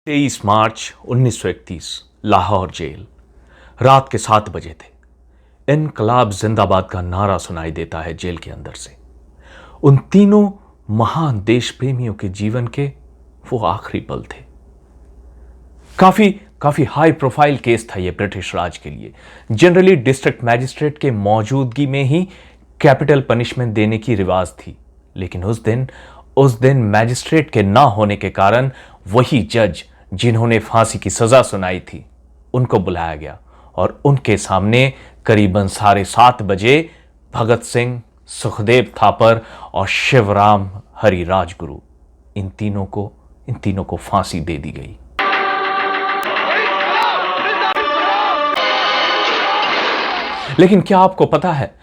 23 मार्च 1931 Lahore jail. रात के 7 बजे थे। इनकलाब जिंदाबाद का नारा सुनाई देता है जेल के अंदर से। उन तीनों महान देश प्रेमियों के जीवन के वो आखिरी पल थे। काफी काफी हाई प्रोफाइल केस था यह ब्रिटिश राज के लिए। जनरली डिस्ट्रिक्ट मैजिस्ट्रेट के मौजूदगी में ही कैपिटल पनिशमेंट देने की रिवाज थी, लेकिन उस दिन मैजिस्ट्रेट के ना होने के कारण वही जज जिन्होंने फांसी की सजा सुनाई थी उनको बुलाया गया और उनके सामने करीबन 7:30 बजे भगत सिंह, सुखदेव थापर और शिवराम हरि राजगुरु इन तीनों को फांसी दे दी गई। लेकिन क्या आपको पता है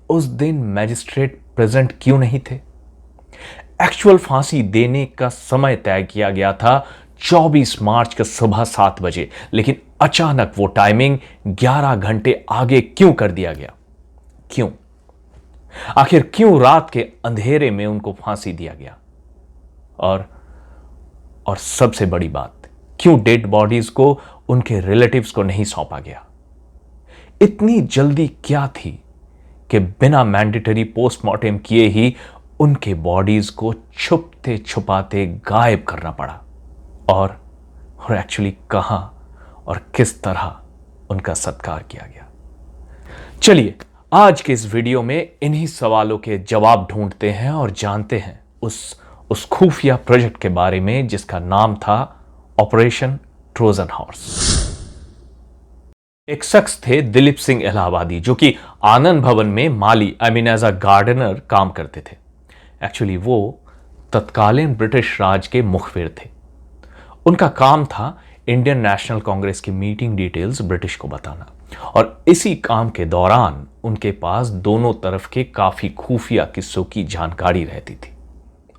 उस दिन मैजिस्ट्रेट प्रेजेंट क्यों नहीं थे? एक्चुअल फांसी देने का समय तय किया गया था 24 मार्च का सुबह 7 बजे, लेकिन अचानक वो टाइमिंग 11 घंटे आगे क्यों कर दिया गया? क्यों? आखिर क्यों रात के अंधेरे में उनको फांसी दिया गया? और सबसे बड़ी बात, क्यों डेड बॉडीज को उनके रिलेटिव्स को नहीं सौंपा गया? इतनी जल्दी क्या थी कि बिना मैंडेटरी पोस्टमार्टम किए ही उनके बॉडीज को छुपते छुपाते गायब करना पड़ा? और एक्चुअली कहां और किस तरह उनका सत्कार किया गया? चलिए आज के इस वीडियो में इन्हीं सवालों के जवाब ढूंढते हैं और जानते हैं उस खुफिया प्रोजेक्ट के बारे में जिसका नाम था ऑपरेशन ट्रोजन हॉर्स। एक शख्स थे दिलीप सिंह इलाहाबादी, जो कि आनंद भवन में माली एज अ गार्डनर काम करते थे। एक्चुअली वो तत्कालीन ब्रिटिश राज के मुखबिर थे। उनका काम था इंडियन नेशनल कांग्रेस की मीटिंग डिटेल्स ब्रिटिश को बताना, और इसी काम के दौरान उनके पास दोनों तरफ के काफी खुफिया किस्सों की जानकारी रहती थी।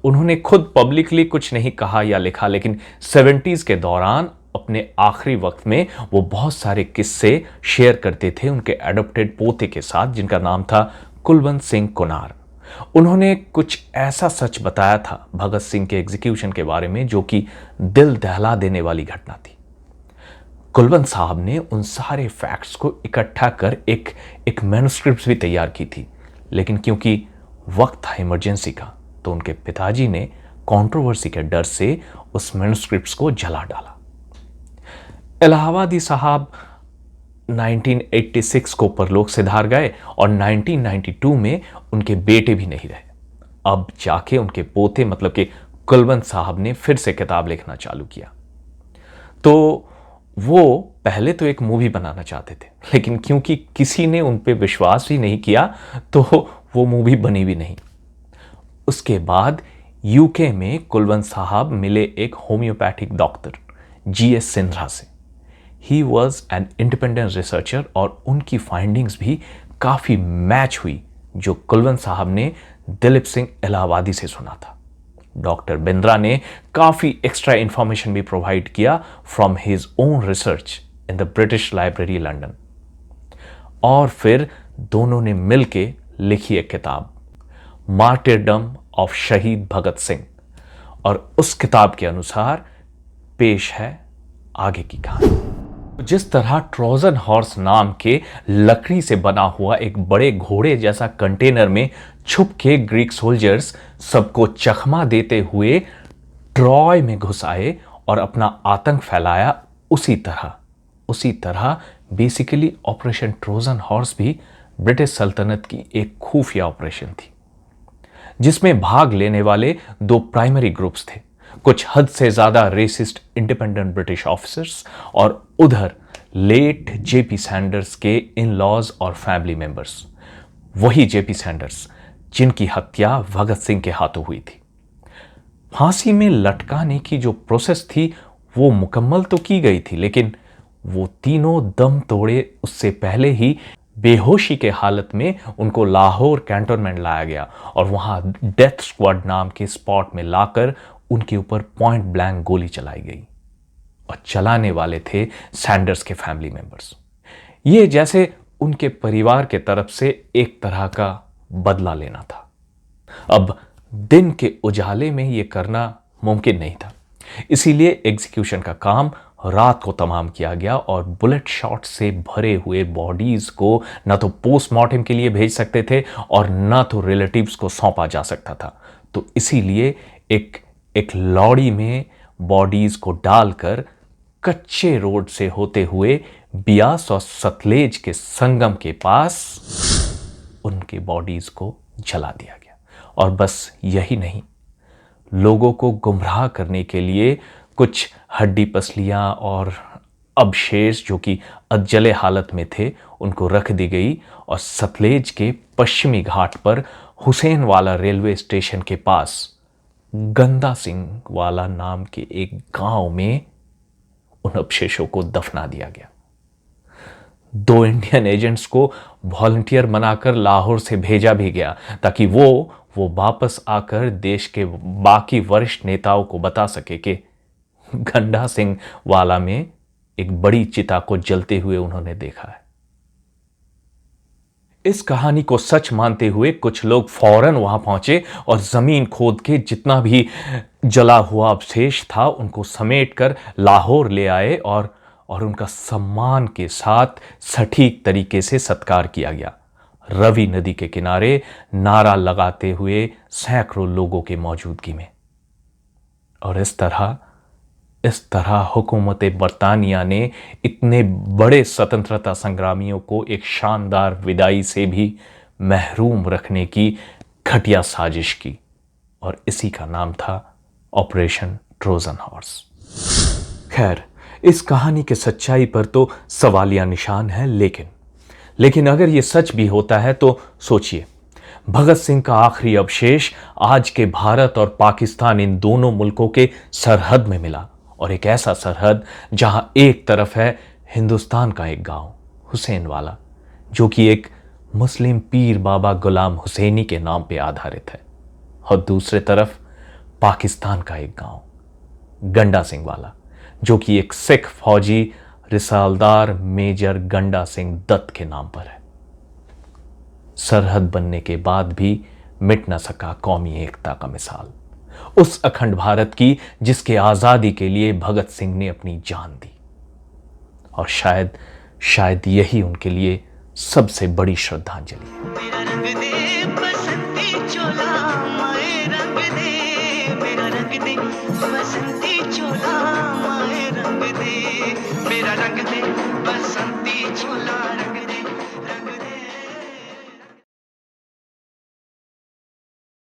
उन्होंने खुद पब्लिकली कुछ नहीं कहा या लिखा, लेकिन 70s के दौरान अपने आखिरी वक्त में वो बहुत सारे किस्से शेयर करते थे उनके एडॉप्टेड पोते के साथ, जिनका नाम था कुलवंत सिंह कुनार। उन्होंने कुछ ऐसा सच बताया था भगत सिंह के एग्जीक्यूशन के बारे में जो कि दिल दहला देने वाली घटना थी। कुलवंत साहब ने उन सारे फैक्ट्स को इकट्ठा कर एक मैन्युस्क्रिप्ट भी तैयार की थी, लेकिन क्योंकि वक्त था इमरजेंसी का, तो उनके पिताजी ने कंट्रोवर्सी के डर से उस मैन्युस्क्रिप्ट्स को जला डाला। इलाहाबादी साहब 1986 को परलोक सिधार गए और 1992 में उनके बेटे भी नहीं रहे। अब जाके उनके पोते मतलब कि कुलवंत साहब ने फिर से किताब लिखना चालू किया। तो वो पहले तो एक मूवी बनाना चाहते थे, लेकिन क्योंकि किसी ने उन पे विश्वास ही नहीं किया तो वो मूवी बनी भी नहीं। उसके बाद यूके में कुलवंत साहब मिले एक होम्योपैथिक डॉक्टर जीएस सिंध्रा से। He was an independent researcher और उनकी फाइंडिंग्स भी काफी मैच हुई जो कुलवंत साहब ने दिलीप सिंह इलाहाबादी से सुना था। डॉक्टर बिंद्रा ने काफी एक्स्ट्रा इंफॉर्मेशन भी प्रोवाइड किया from his own research in the British library London, और फिर दोनों ने मिलके लिखी एक किताब मार्टिरडम ऑफ शहीद भगत सिंह, और उस किताब के अनुसार पेश है आगे की कहानी। जिस तरह ट्रोजन हॉर्स नाम के लकड़ी से बना हुआ एक बड़े घोड़े जैसा कंटेनर में छुप के ग्रीक सोल्जर्स सबको चकमा देते हुए ट्रॉय में घुस आए और अपना आतंक फैलाया, उसी तरह बेसिकली ऑपरेशन ट्रोजन हॉर्स भी ब्रिटिश सल्तनत की एक खुफिया ऑपरेशन थी, जिसमें भाग लेने वाले 2 प्राइमरी ग्रुप्स थे। कुछ हद से ज्यादा रेसिस्ट इंडिपेंडेंट ब्रिटिश ऑफिसर्स और उधर लेट जेपी सैंडर्स के इन लॉज और फैमिली मेंबर्स, वही जेपी सैंडर्स जिनकी हत्या भगत सिंह के हाथों हुई थी। फांसी में लटकाने की जो प्रोसेस थी वो मुकम्मल तो की गई थी, लेकिन वो तीनों दम तोड़े उससे पहले ही बेहोशी के हालत में उनको लाहौर कैंटोनमेंट लाया गया और वहां डेथ स्क्वाड नाम के स्पॉट में लाकर उनके ऊपर पॉइंट ब्लैंक गोली चलाई गई, और चलाने वाले थे सैंडर्स के फैमिली मेंबर्स। ये जैसे उनके परिवार के तरफ से एक तरह का बदला लेना था। अब दिन के उजाले में यह करना मुमकिन नहीं था, इसीलिए एग्जीक्यूशन का काम रात को तमाम किया गया और बुलेट शॉट से भरे हुए बॉडीज को ना तो पोस्टमार्टम के लिए भेज सकते थे और ना तो रिलेटिव्स को सौंपा जा सकता था। तो इसीलिए एक लॉरी में बॉडीज को डालकर कच्चे रोड से होते हुए बियास और सतलेज के संगम के पास उनके बॉडीज को जला दिया गया। और बस यही नहीं, लोगों को गुमराह करने के लिए कुछ हड्डी पसलियां और अवशेष जो कि अधजले हालत में थे उनको रख दी गई और सतलेज के पश्चिमी घाट पर हुसैन वाला रेलवे स्टेशन के पास गंदा सिंह वाला नाम के एक गांव में उन अवशेषों को दफना दिया गया। 2 इंडियन एजेंट्स को वॉलंटियर बनाकर लाहौर से भेजा भी गया ताकि वो वापस आकर देश के बाकी वरिष्ठ नेताओं को बता सके कि गंडा सिंह वाला में एक बड़ी चिता को जलते हुए उन्होंने देखा है। इस कहानी को सच मानते हुए कुछ लोग फौरन वहां पहुंचे और जमीन खोद के जितना भी जला हुआ अवशेष था उनको समेटकर लाहौर ले आए और उनका सम्मान के साथ सटीक तरीके से सत्कार किया गया। रवि नदी के किनारे नारा लगाते हुए सैकड़ों लोगों की मौजूदगी में। और इस तरह हुकूमत बरतानिया ने इतने बड़े स्वतंत्रता संग्रामियों को एक शानदार विदाई से भी महरूम रखने की घटिया साजिश की और इसी का नाम था ऑपरेशन ट्रोजन हॉर्स। खैर, इस कहानी के सच्चाई पर तो सवालिया निशान है, लेकिन अगर यह सच भी होता है तो सोचिए, भगत सिंह का आखिरी अवशेष आज के भारत और पाकिस्तान इन दोनों मुल्कों के सरहद में मिला और एक ऐसा सरहद जहां एक तरफ है हिंदुस्तान का एक गांव हुसैन वाला जो कि एक मुस्लिम पीर बाबा गुलाम हुसैनी के नाम पे आधारित है और दूसरे तरफ पाकिस्तान का एक गांव गंडा सिंह वाला जो कि एक सिख फौजी रिसालदार मेजर गंडा सिंह दत्त के नाम पर है। सरहद बनने के बाद भी मिट न सका कौमी एकता का मिसाल, उस अखंड भारत की जिसके आजादी के लिए भगत सिंह ने अपनी जान दी। और शायद यही उनके लिए सबसे बड़ी श्रद्धांजलि है।